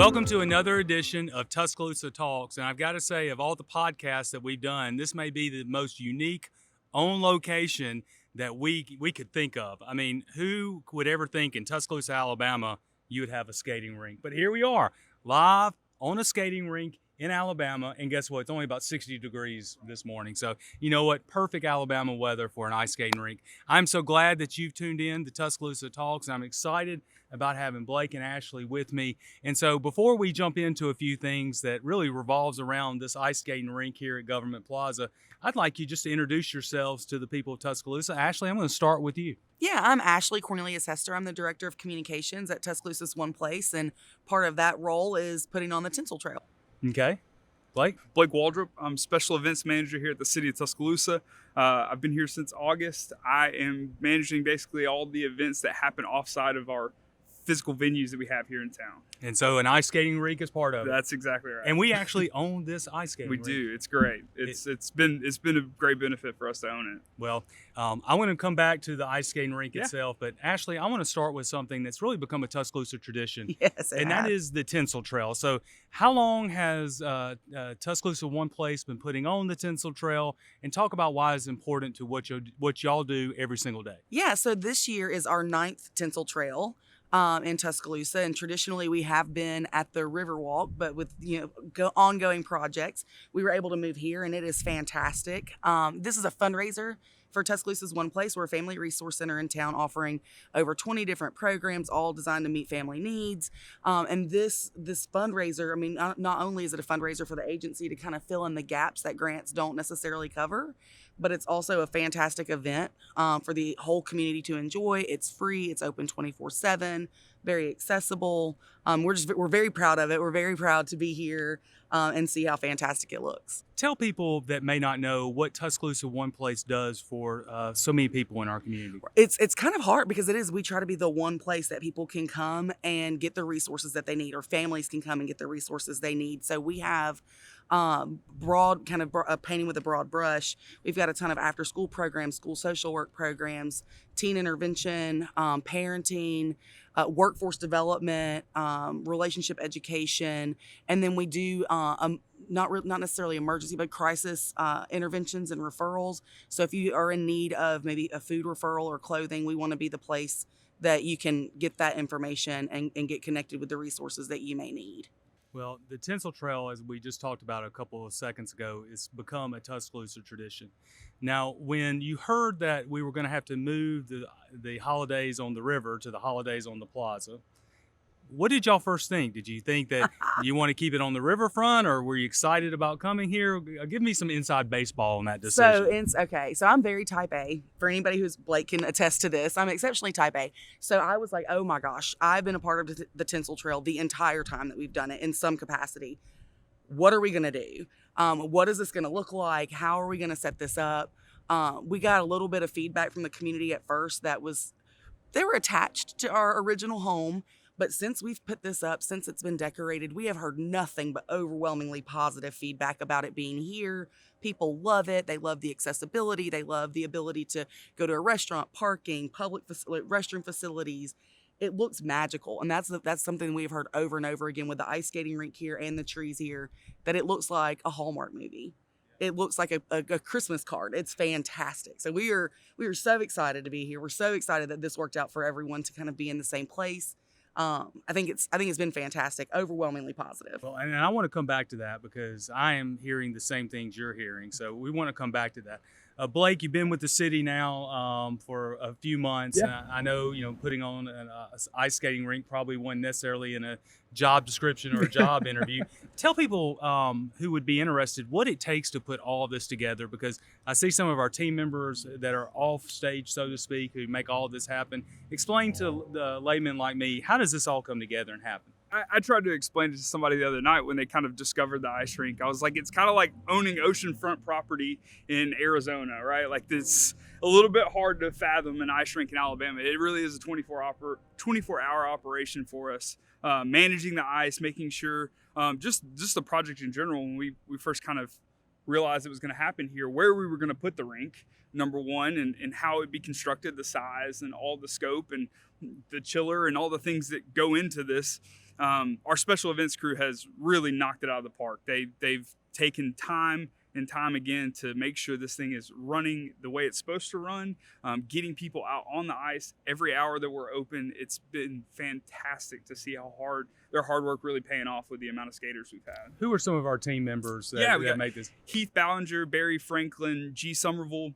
Welcome to another edition of Tuscaloosa Talks. And I've got to say, of all the podcasts that we've done, this may be the most unique on location that we could think of. I mean, who would ever think in Tuscaloosa, Alabama, you would have a skating rink? But here we are, live on a skating rink in Alabama. And guess what? It's only about 60 degrees this morning. So you know what? Perfect Alabama weather for an ice skating rink. I'm so glad that you've tuned in to Tuscaloosa Talks. I'm excited about having Blake and Ashley with me. And so before we jump into a few things that really revolves around this ice skating rink here at Government Plaza, I'd like you just to introduce yourselves to the people of Tuscaloosa. Ashley, I'm going to start with you. Yeah, I'm Ashley Cornelius-Hester. I'm the Director of Communications at Tuscaloosa's One Place, and part of that role is putting on the Tinsel Trail. Okay. Blake? Blake Waldrop. I'm Special Events Manager here at the City of Tuscaloosa. I've been here since August. I am managing basically all the events that happen offside of our physical venues that we have here in town. And so an ice skating rink is part of it. That's exactly right. And we actually own this ice skating rink. We do. It's great. It's been a great benefit for us to own it. Well, I want to come back to the ice skating rink itself, but Ashley, I want to start with something that's really become a Tuscaloosa tradition. Yes, that is the Tinsel Trail. So how long has Tuscaloosa One Place been putting on the Tinsel Trail? And talk about why it's important to what y'all do every single day. Yeah, so this year is our 9th Tinsel Trail in Tuscaloosa, and traditionally we have been at the Riverwalk, but with ongoing projects, we were able to move here, and it is fantastic. This is a fundraiser for Tuscaloosa's One Place. We're a family resource center in town offering over 20 different programs, all designed to meet family needs. And this fundraiser, I mean, not only is it a fundraiser for the agency to kind of fill in the gaps that grants don't necessarily cover, but it's also a fantastic event for the whole community to enjoy. It's free. It's open 24/7, very accessible. We're very proud of it. We're very proud to be here and see how fantastic it looks. Tell people that may not know what Tuscaloosa One Place does for so many people in our community. It's kind of hard because we try to be the one place that people can come and get the resources that they need, or families can come and get the resources they need. So we have broad kind of painting with a broad brush. We've got a ton of after school programs, school social work programs, teen intervention, parenting, workforce development, relationship education, and then we do not necessarily emergency, but crisis interventions and referrals. So if you are in need of maybe a food referral or clothing, we want to be the place that you can get that information and get connected with the resources that you may need. Well, the Tinsel Trail, as we just talked about a couple of seconds ago, has become a Tuscaloosa tradition. Now, when you heard that we were going to have to move the holidays on the river to the holidays on the plaza, what did y'all first think? Did you think that you want to keep it on the riverfront, or were you excited about coming here? Give me some inside baseball on that decision. So I'm very type A. For anybody who's Blake can attest to this, I'm exceptionally type A. So I was like, oh my gosh, I've been a part of the Tinsel Trail the entire time that we've done it in some capacity. What are we going to do? What is this going to look like? How are we going to set this up? We got a little bit of feedback from the community at first they were attached to our original home. But since we've put this up, since it's been decorated, we have heard nothing but overwhelmingly positive feedback about it being here. People love it. They love the accessibility. They love the ability to go to a restaurant, parking, public restroom facilities. It looks magical. And that's something we've heard over and over again with the ice skating rink here and the trees here, that it looks like a Hallmark movie. It looks like a Christmas card. It's fantastic. So we are so excited to be here. We're so excited that this worked out for everyone to kind of be in the same place. I think it's been fantastic, overwhelmingly positive. Well, and I want to come back to that because I am hearing the same things you're hearing. So we want to come back to that. Blake, you've been with the city now for a few months. Yeah. And I know, putting on an ice skating rink probably wasn't necessarily in a job description or a job interview. Tell people who would be interested what it takes to put all of this together, because I see some of our team members that are off stage, so to speak, who make all of this happen. Explain to the layman like me, how does this all come together and happen? I tried to explain it to somebody the other night when they kind of discovered the ice rink. I was like, it's kind of like owning oceanfront property in Arizona, right? Like, it's a little bit hard to fathom an ice rink in Alabama. It really is a 24-hour operation for us. Managing the ice, making sure, just the project in general, when we first kind of realized it was going to happen here, where we were going to put the rink, number one, and how it'd be constructed, the size and all the scope and the chiller and all the things that go into this. our special events crew has really knocked it out of the park. They've taken time and time again to make sure this thing is running the way it's supposed to run, getting people out on the ice every hour that we're open. It's been fantastic to see how their hard work really paying off with the amount of skaters we've had. Who are some of our team members that make this? Heath Ballinger, Barry Franklin, G. Somerville,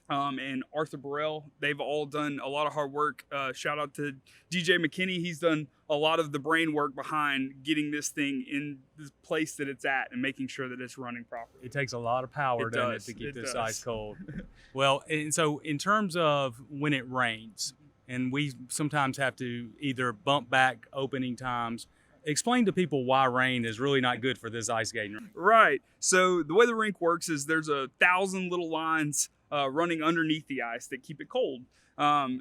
and Arthur Burrell. They've all done a lot of hard work. Shout out to DJ McKinney. He's done a lot of the brain work behind getting this thing in the place that it's at and making sure that it's running properly. It takes a lot of power, doesn't it, to keep this ice cold? Well, and so in terms of when it rains, and we sometimes have to either bump back opening times, explain to people why rain is really not good for this ice skating rink. Right. So the way the rink works is there's 1,000 little lines running underneath the ice that keep it cold.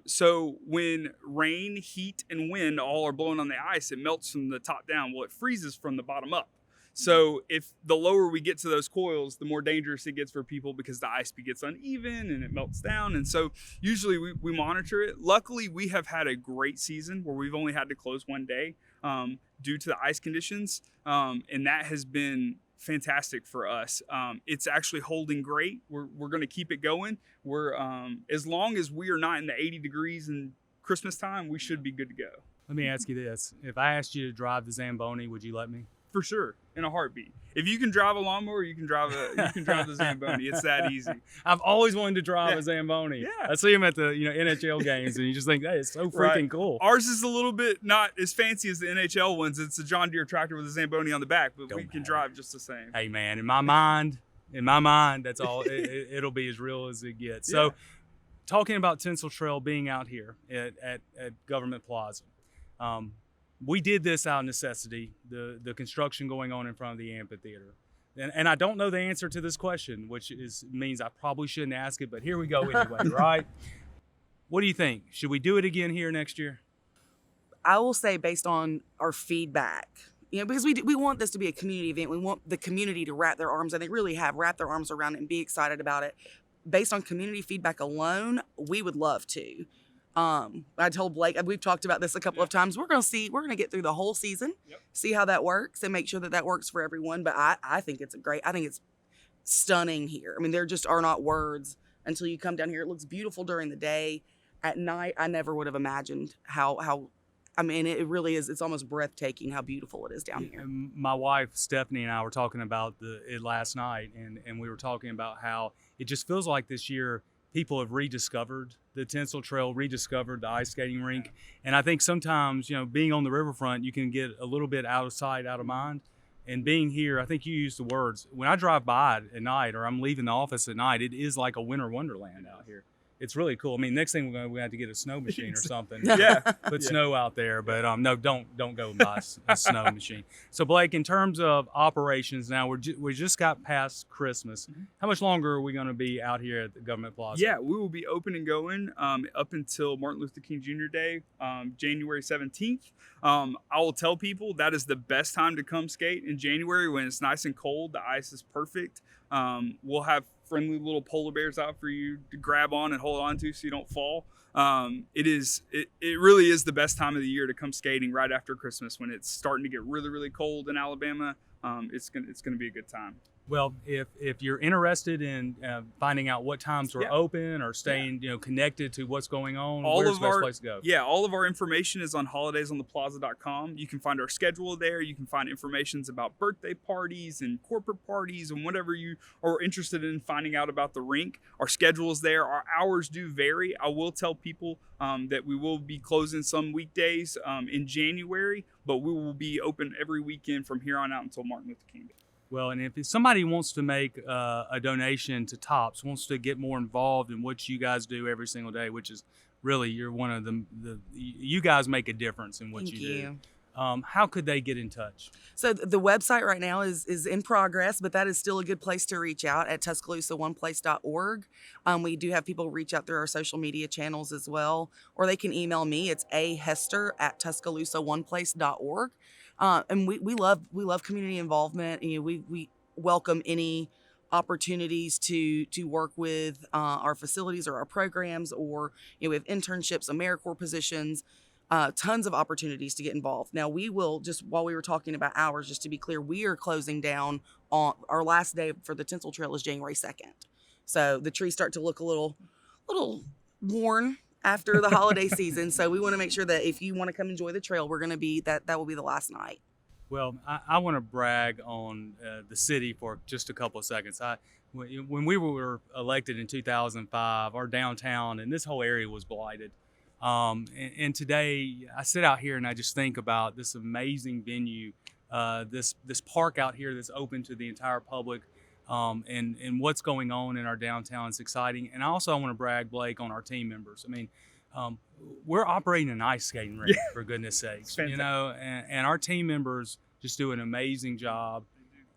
So when rain, heat, and wind all are blowing on the ice, it melts from the top down. Well, it freezes from the bottom up. So if the lower we get to those coils, the more dangerous it gets for people because the ice gets uneven and it melts down. And so usually we monitor it. Luckily, we have had a great season where we've only had to close one day due to the ice conditions. And that has been fantastic for us. It's actually holding great. We're going to keep it going. We're as long as we are not in the 80 degrees in Christmas time, we should be good to go. Let me ask you this. If I asked you to drive the Zamboni, would you let me? For sure, in a heartbeat. If you can drive a lawnmower, you can drive the Zamboni. It's that easy. I've always wanted to drive a Zamboni. Yeah. I see them at the NHL games, and you just think, hey, it's so freaking cool. Ours is a little bit not as fancy as the NHL ones. It's a John Deere tractor with a Zamboni on the back, but we can drive just the same. Hey, man, in my mind, that's all. It'll be as real as it gets. So, talking about Tinsel Trail being out here at Government Plaza. We did this out of necessity, the construction going on in front of the amphitheater. And I don't know the answer to this question, which means I probably shouldn't ask it, but here we go anyway, right? What do you think? Should we do it again here next year? I will say based on our feedback, because we want this to be a community event. We want the community to wrap their arms, and they really have wrapped their arms around it and be excited about it. Based on community feedback alone, we would love to. I told Blake, we've talked about this a couple of times. We're going to get through the whole season, see how that works, and make sure that works for everyone. But I think it's I think it's stunning here. I mean, there just are not words until you come down here. It looks beautiful during the day. At night, I never would have imagined how I mean, it really is. It's almost breathtaking how beautiful it is down here. My wife, Stephanie, and I were talking about it last night, and we were talking about how it just feels like this year people have rediscovered the Tinsel Trail, rediscovered the ice skating rink. And I think sometimes, being on the riverfront, you can get a little bit out of sight, out of mind. And being here, I think you used the words, when I drive by at night or I'm leaving the office at night, it is like a winter wonderland out here. It's really cool. I mean, next thing we're going to have to get a snow machine or something. Put snow out there. But no, don't go buy a snow machine. So Blake, in terms of operations now, we just got past Christmas. Mm-hmm. How much longer are we going to be out here at the Government Plaza? Yeah, we will be open and going up until Martin Luther King Jr. Day, January 17th. I will tell people that is the best time to come skate in January when it's nice and cold. The ice is perfect. We'll have friendly little polar bears out for you to grab on and hold on to so you don't fall. It really is the best time of the year to come skating right after Christmas when it's starting to get really, really cold in Alabama. It's gonna be a good time. Well, if you're interested in finding out what times we're open or staying connected to what's going on, where's the best place to go? Yeah, all of our information is on holidaysontheplaza.com. You can find our schedule there. You can find information about birthday parties and corporate parties and whatever you are interested in finding out about the rink. Our schedule is there. Our hours do vary. I will tell people that we will be closing some weekdays in January, but we will be open every weekend from here on out until Martin Luther King Day. Well, and if somebody wants to make a donation to Tops, wants to get more involved in what you guys do every single day, which is really, you're one of you guys make a difference in what you do. How could they get in touch? So the website right now is in progress, but that is still a good place to reach out at TuscaloosaOnePlace.org. We do have people reach out through our social media channels as well, or they can email me. It's ahester@TuscaloosaOnePlace.org. And we love community involvement. We welcome any opportunities to work with our facilities or our programs, or we have internships, AmeriCorps positions. tons of opportunities to get involved. Now we will, just while we were talking about hours, just to be clear, we are closing down on our last day for the Tinsel Trail is January 2nd. So the trees start to look a little worn after the holiday season. So we want to make sure that if you want to come enjoy the trail, we're going to be, that will be the last night. Well, I want to brag on the city for just a couple of seconds. When we were elected in 2005, our downtown and this whole area was blighted. And today I sit out here and I just think about this amazing venue, this park out here that's open to the entire public, and what's going on in our downtown is exciting. And I want to brag, Blake, on our team members. I mean, we're operating an ice skating rink, for goodness sakes, you know, and our team members just do an amazing job.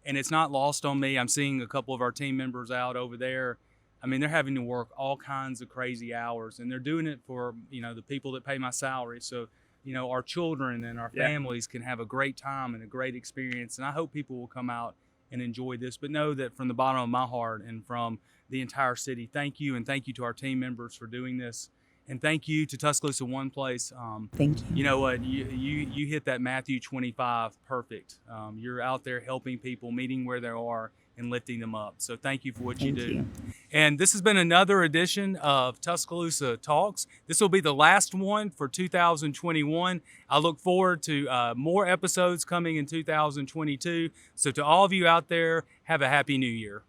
And it's not lost on me. I'm seeing a couple of our team members out over there. I mean, they're having to work all kinds of crazy hours, and they're doing it for, you know, the people that pay my salary. So, you know, our children and our families can have a great time and a great experience. And I hope people will come out and enjoy this, but know that from the bottom of my heart and from the entire city, thank you. And thank you to our team members for doing this. And thank you to Tuscaloosa One Place. Thank you. You know what? You hit that Matthew 25 perfect. You're out there helping people, meeting where they are, and lifting them up. So thank you for what you do. And this has been another edition of Tuscaloosa Talks. This will be the last one for 2021. I look forward to more episodes coming in 2022. So to all of you out there, have a happy new year.